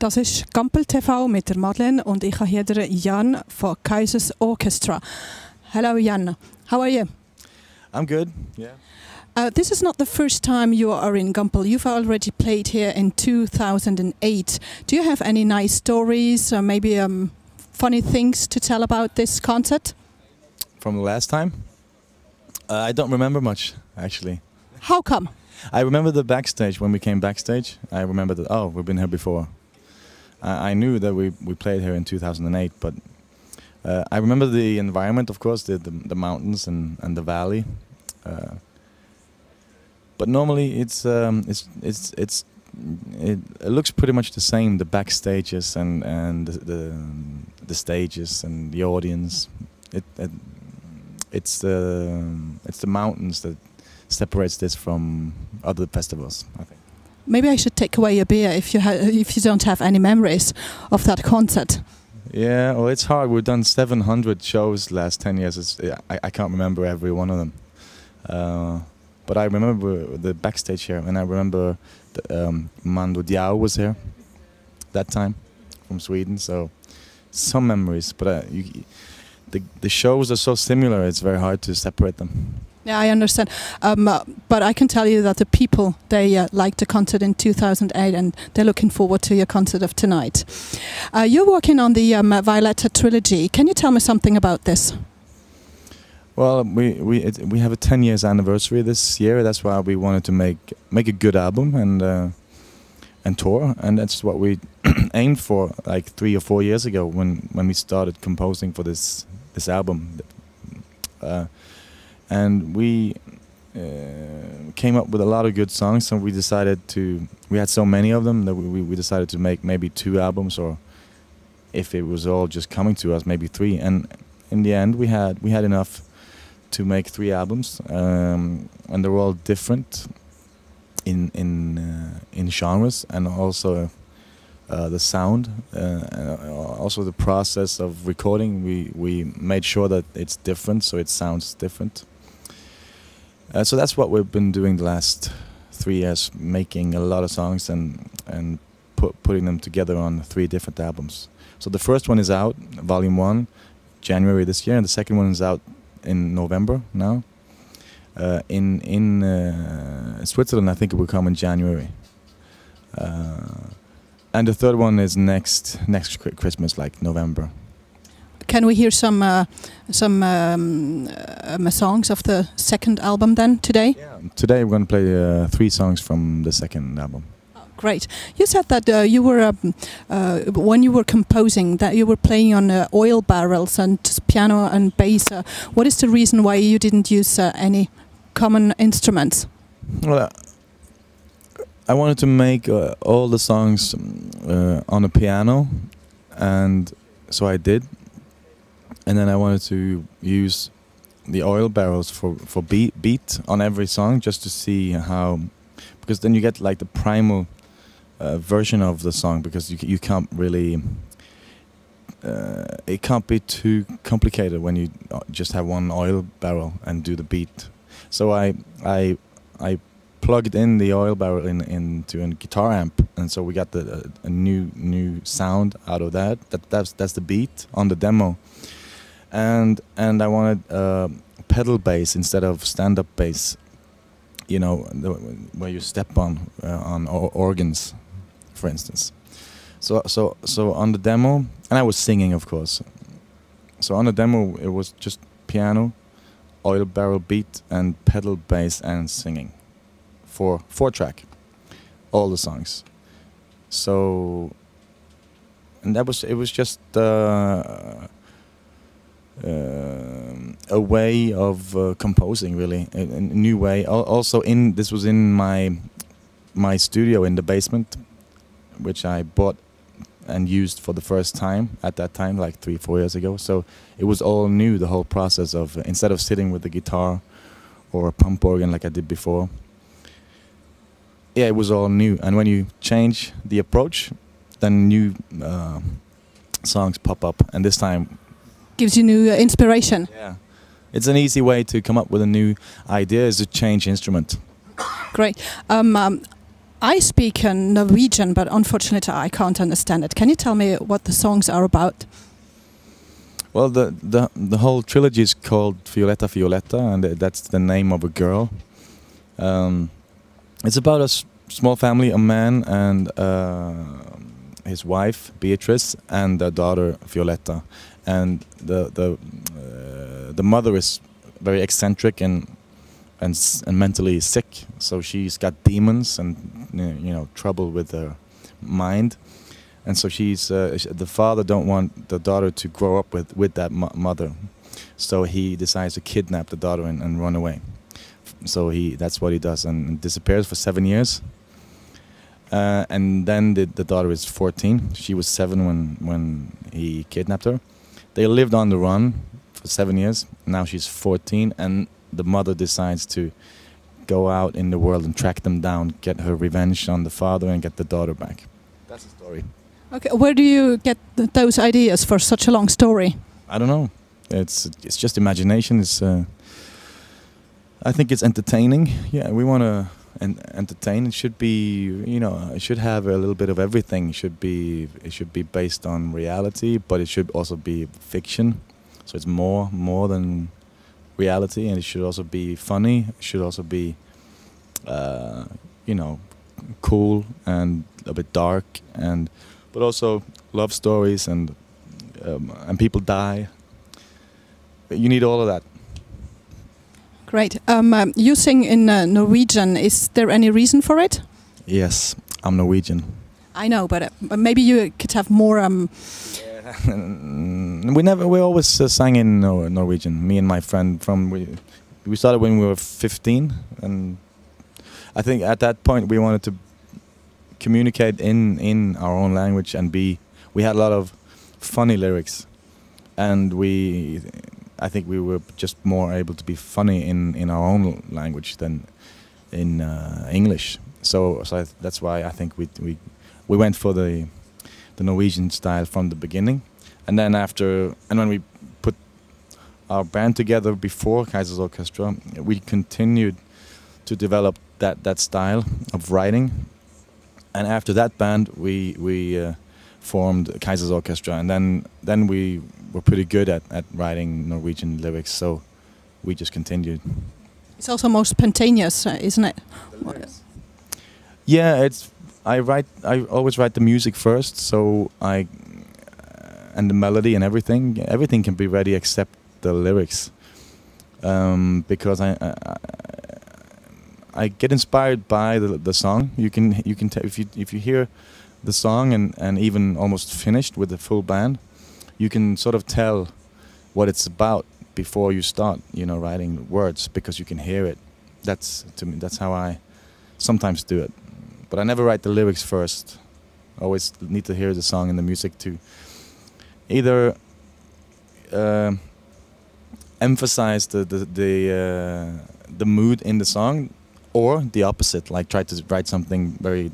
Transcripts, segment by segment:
Das ist Gampel TV mit der Madeleine und ich habe hier den Jan von Kaizers Orchestra. Hello Jan, how are you? I'm good, yeah. This is not the first time you are in Gampel. You've already played here in 2008. Do you have any nice stories or maybe funny things to tell about this concert? From the last time? I don't remember much, actually. How come? I remember the backstage, when we came backstage. I remember that, oh, we've been here before. I knew that we played here in 2008, but I remember the environment, of course, the mountains and the valley. But normally it looks pretty much the same. The backstages and the stages and the audience. It's the mountains that separates this from other festivals, I think. Maybe I should take away your beer if you don't have any memories of that concert. Yeah, well, it's hard. We've done 700 shows last 10 years. I can't remember every one of them. But I remember the backstage here, and I remember Mando Diao was here that time from Sweden. So some memories, but the shows are so similar. It's very hard to separate them. Yeah, I understand. But I can tell you that the people, they liked the concert in 2008 and they're looking forward to your concert of tonight. You're working on the Violetta trilogy. Can you tell me something about this? Well, we have a 10 years anniversary this year. That's why we wanted to make a good album and tour, and that's what we aimed for like 3 or 4 years ago when we started composing for this album. And we came up with a lot of good songs, and we had so many of them that we decided to make maybe 2 albums, or if it was all just coming to us, maybe 3. And in the end, we had enough to make 3 albums, and they're all different in genres, and also the sound, and also the process of recording. We made sure that it's different, so it sounds different. So that's what we've been doing the last 3 years, making a lot of songs and putting them together on 3 different albums. So the first one is out, Volume 1, January this year, and the second one is out in November now. In Switzerland, I think it will come in January. And the third one is next Christmas, like November. Can we hear some songs of the second album then today? Yeah, today we're going to play 3 songs from the second album. Oh, great. You said that you were when you were composing that you were playing on oil barrels and piano and bass. What is the reason why you didn't use any common instruments? Well, I wanted to make all the songs on a piano, and so I did. And then I wanted to use the oil barrels for beat on every song, just to see how, because then you get like the primal version of the song, because you can't really, it can't be too complicated when you just have one oil barrel and do the beat. So I plugged in the oil barrel into a guitar amp, and so we got a new sound out of that. That's the beat on the demo. And I wanted pedal bass instead of stand-up bass, you know, where you step on organs, for instance. So on the demo, and I was singing, of course. So on the demo, it was just piano, oil barrel beat, and pedal bass and singing, 4-track, all the songs. So, and it was just a way of composing, really, a new way. Also, this was in my studio in the basement, which I bought and used for the first time at that time, like 3-4 years ago. So it was all new, the whole process of instead of sitting with the guitar or a pump organ like I did before. Yeah, it was all new. And when you change the approach, then new songs pop up. And this time gives you new inspiration. Yeah, it's an easy way to come up with a new idea, is to change instrument. Great. I speak Norwegian, but unfortunately I can't understand it. Can you tell me what the songs are about? Well, the whole trilogy is called Violetta Violetta, and that's the name of a girl. It's about a small family, a man and his wife Beatrice, and their daughter Violetta. And the mother is very eccentric and mentally sick, so she's got demons and trouble with her mind. And so the father don't want the daughter to grow up with that mother, so he decides to kidnap the daughter and run away. So that's what he does, and disappears for 7 years. And then the daughter is 14. She was 7 when he kidnapped her. They lived on the run for 7 years. Now she's 14, and the mother decides to go out in the world and track them down, get her revenge on the father, and get the daughter back. That's the story. Okay, where do you get those ideas for such a long story? I don't know. It's just imagination. I think it's entertaining. Yeah, we want to entertain. It should be, it should have a little bit of everything. It should be based on reality, but it should also be fiction. So it's more than reality, and it should also be funny. It should also be, cool and a bit dark, but also love stories and people die. You need all of that. Great. You sing in Norwegian. Is there any reason for it? Yes, I'm Norwegian. I know, but maybe you could have more. We always sang in Norwegian. Me and my friend we started when we were 15, and I think at that point we wanted to communicate in our own language, and we had a lot of funny lyrics, and I think we were just more able to be funny in our own language than in English. So that's why I think we went for the Norwegian style from the beginning, and then when we put our band together before Kaizers Orchestra, we continued to develop that style of writing. And after that band, we formed Kaizers Orchestra, and then we were pretty good at writing Norwegian lyrics, so we just continued. It's also more spontaneous, isn't it? Yeah, I always write the music first, so and the melody and everything can be ready except the lyrics, because I get inspired by the song. You can if you hear the song and even almost finished with the full band, you can sort of tell what it's about before you start, writing words, because you can hear it. That's how I sometimes do it. But I never write the lyrics first. I always need to hear the song and the music to either emphasize the mood in the song, or the opposite, like try to write something very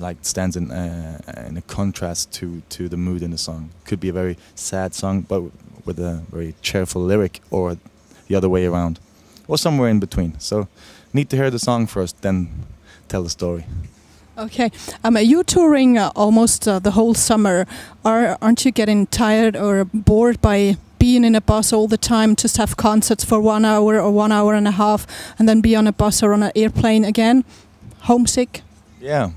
like stands in a contrast to the mood in the song. Could be a very sad song, but with a very cheerful lyric, or the other way around, or somewhere in between. So need to hear the song first, then tell the story. Okay, you're touring almost the whole summer. Aren't you getting tired or bored by being in a bus all the time, just have concerts for 1 hour or 1 hour and a half, and then be on a bus or on an airplane again? Homesick? Yeah,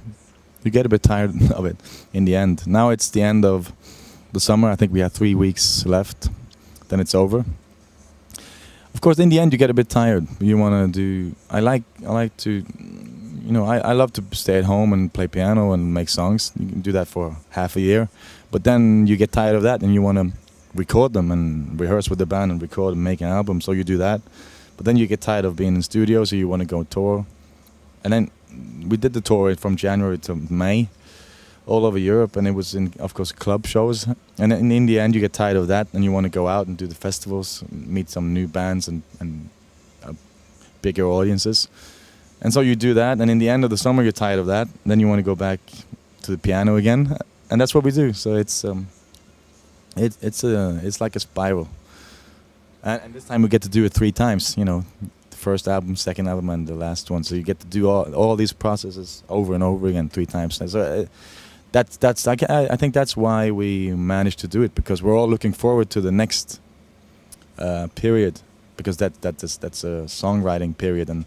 you get a bit tired of it in the end. Now it's the end of the summer. I think we have 3 weeks left, then it's over. Of course, in the end, you get a bit tired. You want to do. I like to, I love to stay at home and play piano and make songs. You can do that for half a year, but then you get tired of that and you want to record them and rehearse with the band and record and make an album. So you do that, but then you get tired of being in studio, so you want to go tour. And then we did the tour from January to May, all over Europe, and it was of course club shows. And in the end, you get tired of that, and you want to go out and do the festivals, meet some new bands and bigger audiences. And so you do that, and in the end of the summer, you're tired of that. Then you want to go back to the piano again, and that's what we do. So it's like a spiral. And this time we get to do it 3 times. first album, second album, and the last one. So you get to do all these processes over and over again 3 times. So I think that's why we managed to do it, because we're all looking forward to the next period, because that's a songwriting period, and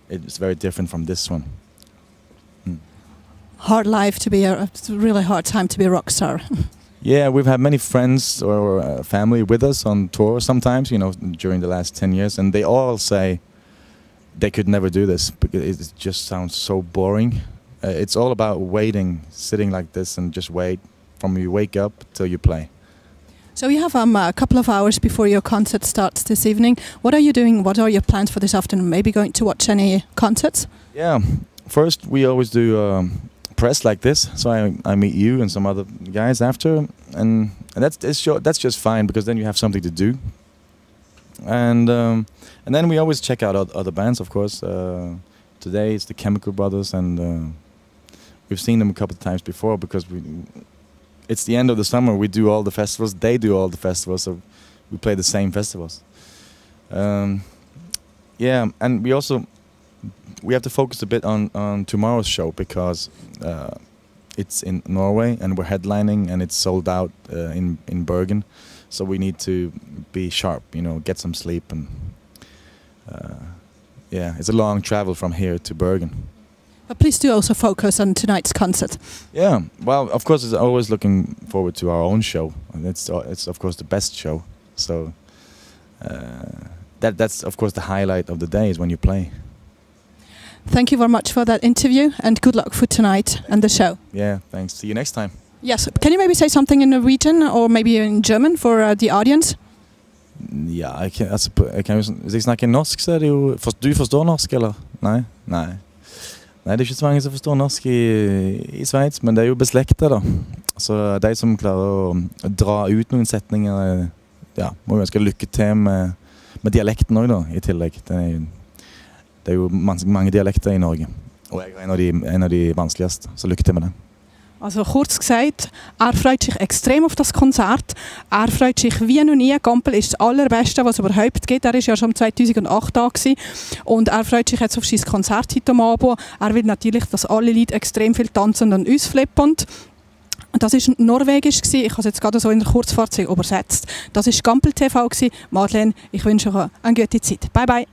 it's very different from this one. Hard life to be it's a really hard time to be a rock star. Yeah, we've had many friends or family with us on tour sometimes, during the last 10 years, and they all say they could never do this because it just sounds so boring. It's all about waiting, sitting like this and just wait from you wake up till you play. So you have a couple of hours before your concert starts this evening. What are you doing? What are your plans for this afternoon? Maybe going to watch any concerts? Yeah, first we always do press like this, so I meet you and some other guys after, and that's just fine, because then you have something to do. And then we always check out other bands, of course. Today it's the Chemical Brothers, and we've seen them a couple of times before, because it's the end of the summer. We do all the festivals, they do all the festivals, so we play the same festivals. Yeah, and we have to focus a bit on tomorrow's show, because it's in Norway and we're headlining, and it's sold out in Bergen, so we need to be sharp, get some sleep, and yeah, it's a long travel from here to Bergen. But please do also focus on tonight's concert. Yeah, well, of course, it's always looking forward to our own show, and it's of course the best show. So that's of course the highlight of the day, is when you play. Thank you very much for that interview, and good luck for tonight and the show. Yeah, thanks. See you next time. Yes, can you maybe say something in Norwegian or maybe in German for the audience? Ja, jeg kan jo, hvis jeg snakker norsk, så det jo... Du forstår norsk, eller? Nei? Nei, det ikke så mange som forstår norsk i Sveits, men det jo beslektet da. Så de som klarer å dra ut noen setninger, ja, må jo ønske lykke til med dialekten også da, i tillegg. Det jo mange dialekter i Norge, og jeg en av de vanskeligste, så lykke til med det. Also kurz gesagt, freut sich extrem auf das Konzert. Freut sich wie noch nie. Gampel ist das Allerbeste, was es überhaupt gibt. War ja schon 2008 da gewesen. Und freut sich jetzt auf sein Konzert heute Abend. Will natürlich, dass alle Leute extrem viel tanzen und uns flippen. Das war norwegisch. Ich habe es jetzt gerade so in der Kurzfassung übersetzt. Das war Gampel TV. Madeleine, ich wünsche euch eine gute Zeit. Bye bye.